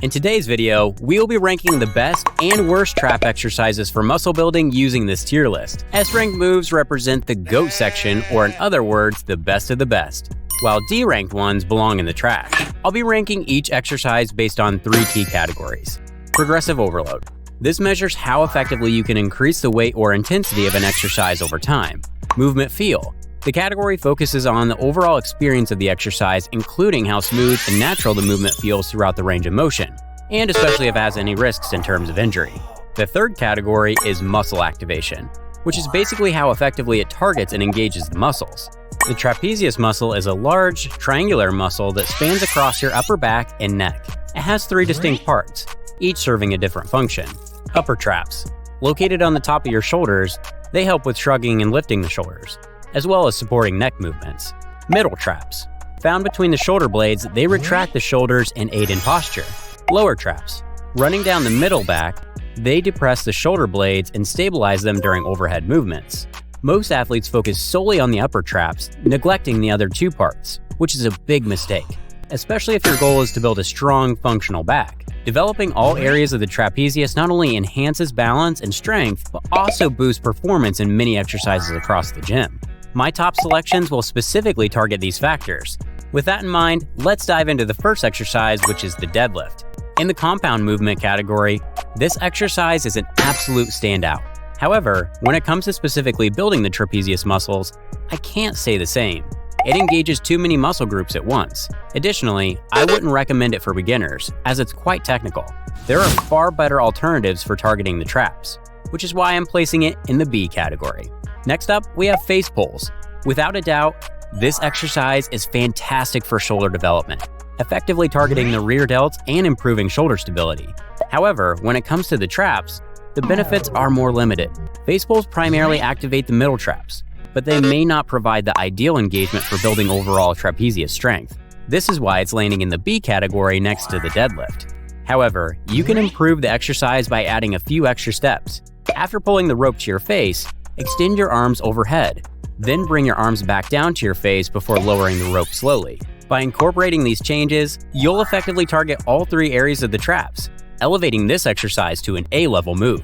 In today's video, we'll be ranking the best and worst trap exercises for muscle building using this tier list. S-ranked moves represent the GOAT section, or in other words, the best of the best, while D-ranked ones belong in the trash. I'll be ranking each exercise based on 3 key categories. Progressive overload. This measures how effectively you can increase the weight or intensity of an exercise over time. Movement feel. The category focuses on the overall experience of the exercise, including how smooth and natural the movement feels throughout the range of motion, and especially if it has any risks in terms of injury. The third category is muscle activation, which is basically how effectively it targets and engages the muscles. The trapezius muscle is a large, triangular muscle that spans across your upper back and neck. It has 3 distinct parts, each serving a different function. Upper traps. Located on the top of your shoulders, they help with shrugging and lifting the shoulders, as well as supporting neck movements. Middle traps. Found between the shoulder blades, they retract the shoulders and aid in posture. Lower traps. Running down the middle back, they depress the shoulder blades and stabilize them during overhead movements. Most athletes focus solely on the upper traps, neglecting the other 2 parts, which is a big mistake, especially if your goal is to build a strong, functional back. Developing all areas of the trapezius not only enhances balance and strength, but also boosts performance in many exercises across the gym. My top selections will specifically target these factors. With that in mind, let's dive into the first exercise, which is the deadlift. In the compound movement category, this exercise is an absolute standout. However, when it comes to specifically building the trapezius muscles, I can't say the same. It engages too many muscle groups at once. Additionally, I wouldn't recommend it for beginners, as it's quite technical. There are far better alternatives for targeting the traps, which is why I'm placing it in the B category. Next up, we have face pulls. Without a doubt, this exercise is fantastic for shoulder development, effectively targeting the rear delts and improving shoulder stability. However, when it comes to the traps, the benefits are more limited. Face pulls primarily activate the middle traps, but they may not provide the ideal engagement for building overall trapezius strength. This is why it's landing in the B category next to the deadlift. However, you can improve the exercise by adding a few extra steps. After pulling the rope to your face, extend your arms overhead, then bring your arms back down to your face before lowering the rope slowly. By incorporating these changes, you'll effectively target all 3 areas of the traps, elevating this exercise to an A-level move.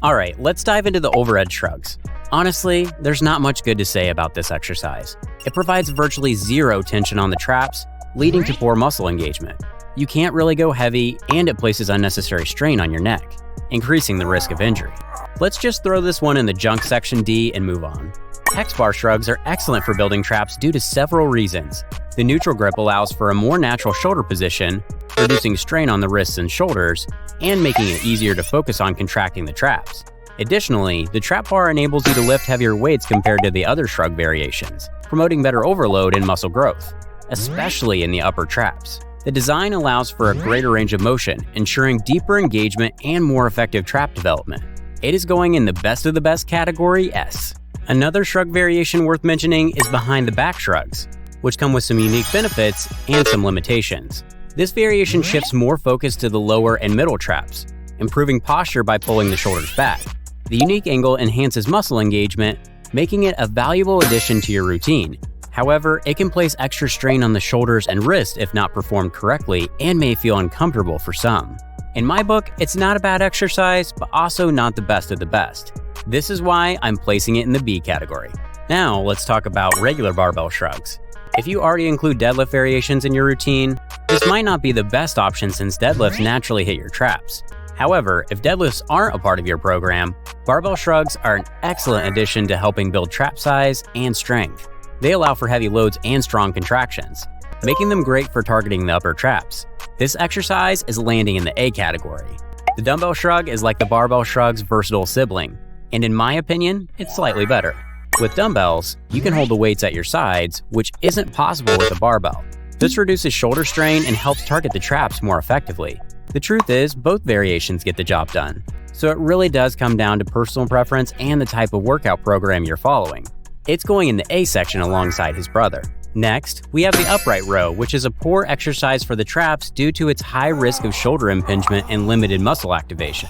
Alright, let's dive into the overhead shrugs. Honestly, there's not much good to say about this exercise. It provides virtually 0 tension on the traps, leading to poor muscle engagement. You can't really go heavy, and it places unnecessary strain on your neck, increasing the risk of injury. Let's just throw this one in the junk section D and move on. Hex bar shrugs are excellent for building traps due to several reasons. The neutral grip allows for a more natural shoulder position, reducing strain on the wrists and shoulders, and making it easier to focus on contracting the traps. Additionally, the trap bar enables you to lift heavier weights compared to the other shrug variations, promoting better overload and muscle growth, especially in the upper traps. The design allows for a greater range of motion, ensuring deeper engagement and more effective trap development. It is going in the best of the best category, S. Another shrug variation worth mentioning is behind the back shrugs, which come with some unique benefits and some limitations. This variation shifts more focus to the lower and middle traps, improving posture by pulling the shoulders back. The unique angle enhances muscle engagement, making it a valuable addition to your routine. However, it can place extra strain on the shoulders and wrist if not performed correctly and may feel uncomfortable for some. In my book, it's not a bad exercise, but also not the best of the best. This is why I'm placing it in the B category. Now, let's talk about regular barbell shrugs. If you already include deadlift variations in your routine, this might not be the best option since deadlifts naturally hit your traps. However, if deadlifts aren't a part of your program, barbell shrugs are an excellent addition to helping build trap size and strength. They allow for heavy loads and strong contractions, making them great for targeting the upper traps. This exercise is landing in the A category. The dumbbell shrug is like the barbell shrug's versatile sibling, and in my opinion, it's slightly better. With dumbbells, you can hold the weights at your sides, which isn't possible with a barbell. This reduces shoulder strain and helps target the traps more effectively. The truth is, both variations get the job done, so it really does come down to personal preference and the type of workout program you're following. It's going in the A section alongside his brother. Next, we have the upright row, which is a poor exercise for the traps due to its high risk of shoulder impingement and limited muscle activation.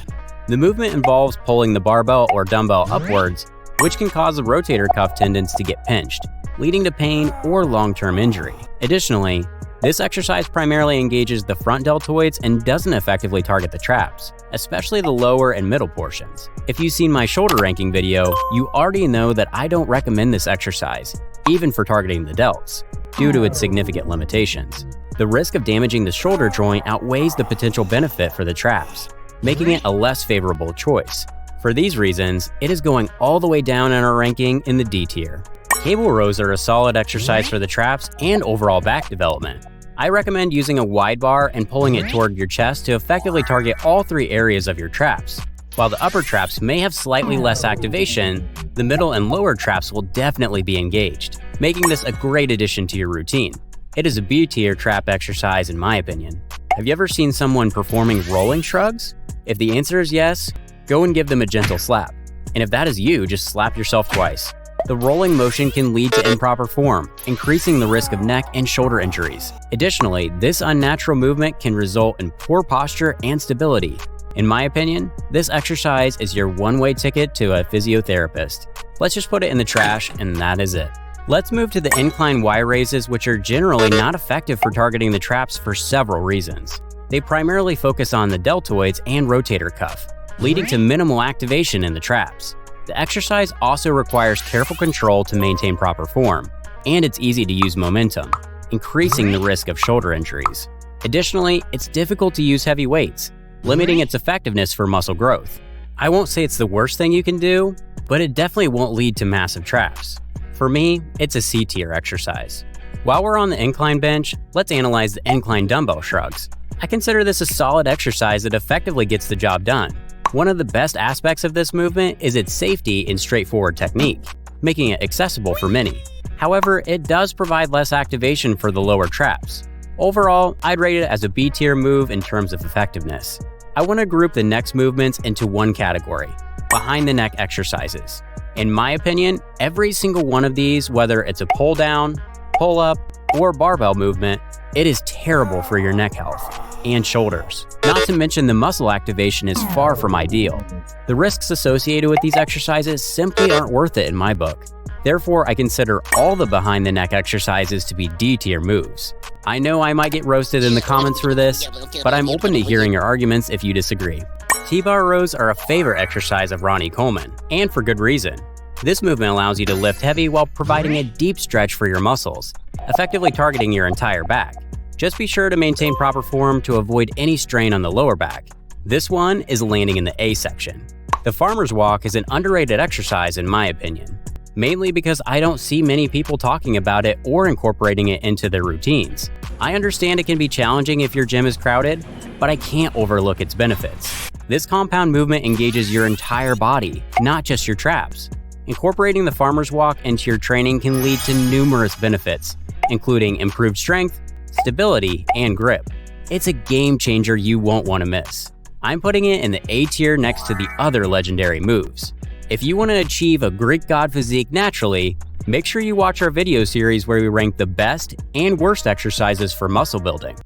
The movement involves pulling the barbell or dumbbell upwards, which can cause the rotator cuff tendons to get pinched, leading to pain or long-term injury. Additionally, This exercise primarily engages the front deltoids and doesn't effectively target the traps, especially the lower and middle portions. If you've seen my shoulder ranking video, you already know that I don't recommend this exercise, even for targeting the delts, due to its significant limitations. The risk of damaging the shoulder joint outweighs the potential benefit for the traps, making it a less favorable choice. For these reasons, it is going all the way down in our ranking in the D tier. Cable rows are a solid exercise for the traps and overall back development. I recommend using a wide bar and pulling it toward your chest to effectively target all three areas of your traps. While the upper traps may have slightly less activation, the middle and lower traps will definitely be engaged, making this a great addition to your routine. It is a B tier trap exercise in my opinion. Have you ever seen someone performing rolling shrugs? If the answer is yes, go and give them a gentle slap. And if that is you, just slap yourself twice. The rolling motion can lead to improper form, increasing the risk of neck and shoulder injuries. Additionally, this unnatural movement can result in poor posture and stability. In my opinion, this exercise is your one-way ticket to a physiotherapist. Let's just put it in the trash, and that is it. Let's move to the incline Y raises, which are generally not effective for targeting the traps for several reasons. They primarily focus on the deltoids and rotator cuff, leading to minimal activation in the traps. The exercise also requires careful control to maintain proper form, and it's easy to use momentum, increasing the risk of shoulder injuries. Additionally, it's difficult to use heavy weights, limiting its effectiveness for muscle growth. I won't say it's the worst thing you can do, but it definitely won't lead to massive traps. For me, it's a C tier exercise. While we're on the incline bench, let's analyze the incline dumbbell shrugs. I consider this a solid exercise that effectively gets the job done. One of the best aspects of this movement is its safety and straightforward technique, making it accessible for many. However, it does provide less activation for the lower traps. Overall, I'd rate it as a B tier move in terms of effectiveness. I want to group the next movements into one category: behind the neck exercises. In my opinion, every single one of these, whether it's a pull down, pull up, or barbell movement, it is terrible for your neck health and shoulders. Not to mention the muscle activation is far from ideal. The risks associated with these exercises simply aren't worth it in my book. Therefore, I consider all the behind the neck exercises to be D tier moves. I know I might get roasted in the comments for this, but I'm open to hearing your arguments if you disagree. T-bar rows are a favorite exercise of Ronnie Coleman, and for good reason. This movement allows you to lift heavy while providing a deep stretch for your muscles, effectively targeting your entire back. Just be sure to maintain proper form to avoid any strain on the lower back. This one is landing in the A section. The farmer's walk is an underrated exercise in my opinion, mainly because I don't see many people talking about it or incorporating it into their routines. I understand it can be challenging if your gym is crowded, but I can't overlook its benefits. This compound movement engages your entire body, not just your traps. Incorporating the farmer's walk into your training can lead to numerous benefits, including improved strength, stability, and grip. It's a game changer you won't want to miss. I'm putting it in the A tier next to the other legendary moves. If you want to achieve a Greek god physique naturally, make sure you watch our video series where we rank the best and worst exercises for muscle building.